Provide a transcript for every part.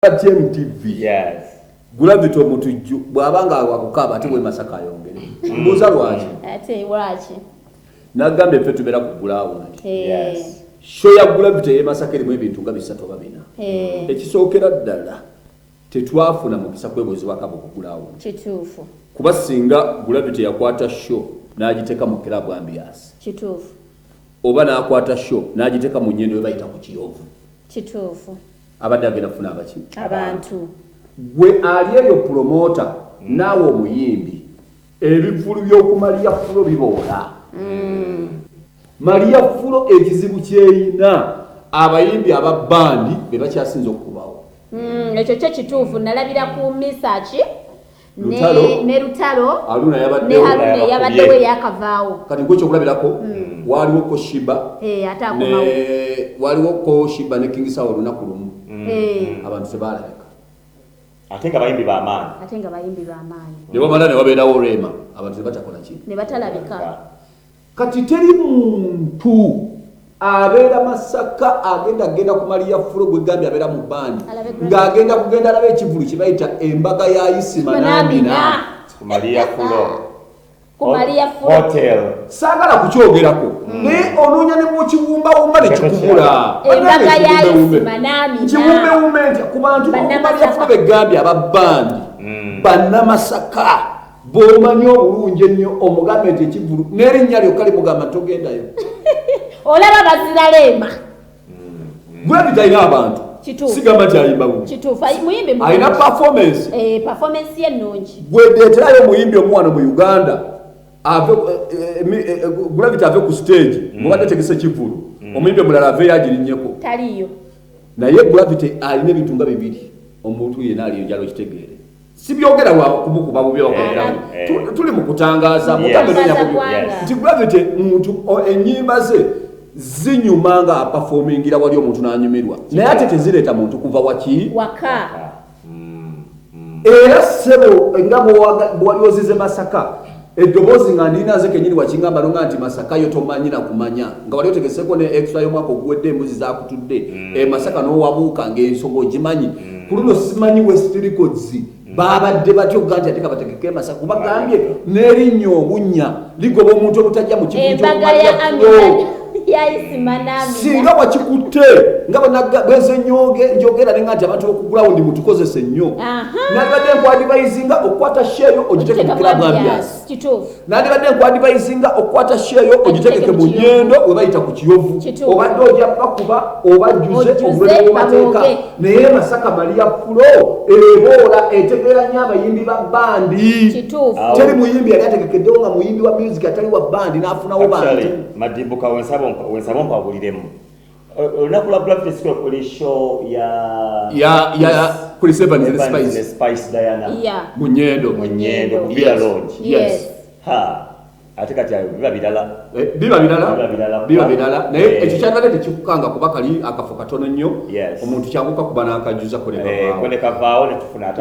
TMTV. Yes. Gravity omutujju bwabanga wakukaba ati bwe Masaka ayongere. Mbuza lwaki? Ate lwaki? Nagambe ffe tubera ku ground. Yes. Show ya Gravity ye Masaka erimu ebintu nga bisatu babina. Ekisookera ddala tetwafuna mukisa kwebozebwa kabo ku ground. Kituufu. Kuba singa Gravity yakwata show n'agiteeka mu club ambiance. Kituufu. Oba n'akwata show n'agiteeka mu nnyendo we bayita ku Kiyovu. Kituufu. Abadde agenda kufuna abaki? Abantu. Gwe ali eyo promota naawe omuyimbi ebivulu by'okumalya fulo biboola. Maria fulo ekizibu kyeyina abayimbi aba bandi be bakyasinza okubawo. Ekyo kyo kituufu nalabira ku Misaki ne Lutalo Aluna yabaddewo yakavaawo. Kati nkwe kyokulabirako waliwo ko Shiba ate akomawo. Waliwo ko Shiba ne King Sawa olunaku lumu. Abantu tebalabika. Ate nga bayimbi b'amaanyi. Ne bamala ne wabeerawo Rema abantu tebatakola ki? Ne batalabika. Kati teri muntu abeera Masaka agenda kumaliya fulo gwe gambi abeera mu bandi ng'agenda kugenda alaba ekivulu kye bayita embaga ya Isima n'Amina kumaliya fulo. Hotel. Saagala kukyogerako naye onoonya ne bw'okiwumbawumba ne kikubula. Embaga ya Isima n'Amina kiwumbewumbe ntya ku bantu kumaliya fulo begambye aba bandi bannamasaka bw'omanyi obulungi ennyo omugambe nti ekivulu n'erinnya lyokka limugamba togendayo. Olaba baziralema. Gravity alina abantu. Sigamba nti ayimba bulungi. Kituufu. Muyimbi mulungi. Alina performance. Performance ye nnungi. Gwe deeterayo omuyimbi omuwano mu Uganda Gravity ave ku stage mubadde tegese kivulu omuyimbi omulala aveeyo agirinnyeko. Taliyo. Naye Gravity alina ebintu nga bibiri omuntu yenna aliyo njalo kitegeere. Sibyogera wa kubukuba bubi wakolerawo. Tuli mu kutangaza nti Gravity muntu ennyimba ze zinyuma nga performingira wali omuntu n'anyumirwa naye ate tezireeta muntu kuva waki waka. Era sebo nga bwali ozize Masaka eddoboozi nga ndinaze kenyini wakingamba nonga nti Masaka yo tomanyi na kumanya nga wali otegeseko ne extra y'omwaka oguwedde embuzi zakutudde Masaka n'owabuuka ng'ensonga ogimanyi ku luno simanyi West Records babadde batyo ganti ate kabategeke Masaka kubagambye n'erinnya obunnya ligoba omuntu obutajja mu kivulu ky'okumalya fulo ya Isima n'Amina singa wakikutte nga bweze njogera nenga nti abantu okugulawo ndi mutukozese nnyo nabadde nkwadivaizinga okukwata sheeyo ogiteeke mu club ambiance. Kituufu. Nandibadde nkwadivaizinga okukwata sheeyo ogiteekeke mu nnyendo we bayita ku Kiyovu obadde ojja bakuba obajjuze obulemu bw'obateeka naye Masaka Maria fulo eboola etegeera nnyo abayimbi ba bandi. Teri muyimbi yali ategekeddewo nga muyimbi wa music atali wa bandi n'afunawo bantu. Madimbuka wensaba mpawuliremu olunaku lwa Gravity Square kuli show ya kuli Seven and the Spice Diana mu nnyendo ku Villa Lodge. Yes. Ate kati biba birala naye ekyo kyagala tekikukanga kuba kali akafo katono nnyo omuntu kyanguka kuba n'akajuza kolekavaawo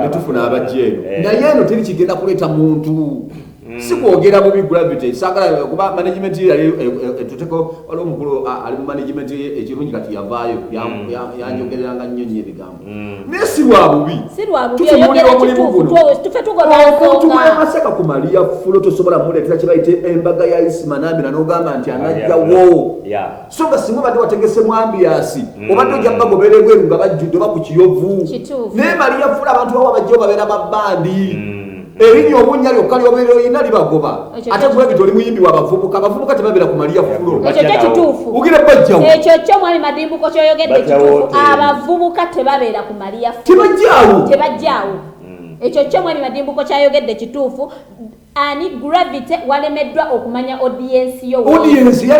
netufuna abajja eno naye eno teri kigenda kuleeta muntu sikwogera bubi Gravity sagala kuba management tuteko waliwo omukulu ali mu management ekirungi kati yavaayo yanjogereranga nnyo nnyo ebigambo naye si lwa bubi tutumulira omulimu guno omuntu wa Masaka ku Maria fulo tosobola muleetera kye bayite embaga ya Isima n'Amina n'ogamba nti anajjawo so nga singa obadde wategese mu ambiance obadde ojja bagobera ebweru nga bajjudde oba ku Kiyovu naye Maria fulo abantu bawo bajjawo babeera babandi erinnya obunnya lyokka lyobeera olina libagoba ate Gravity oli muyimbi abavubuka tebabeera ku Maria fulo. Ekyo kyo kituufu. Ugire bajjawo. Ekyo kyo mwami Madimbuko kyoyogedde kituufu. Abavubuka tebabeera ku Maria fulo. Tebajjaawo. Ekyo kyo mwami Madimbuko kyayogedde kituufu. Ani Gravity walemeddwa okumanya audience yo.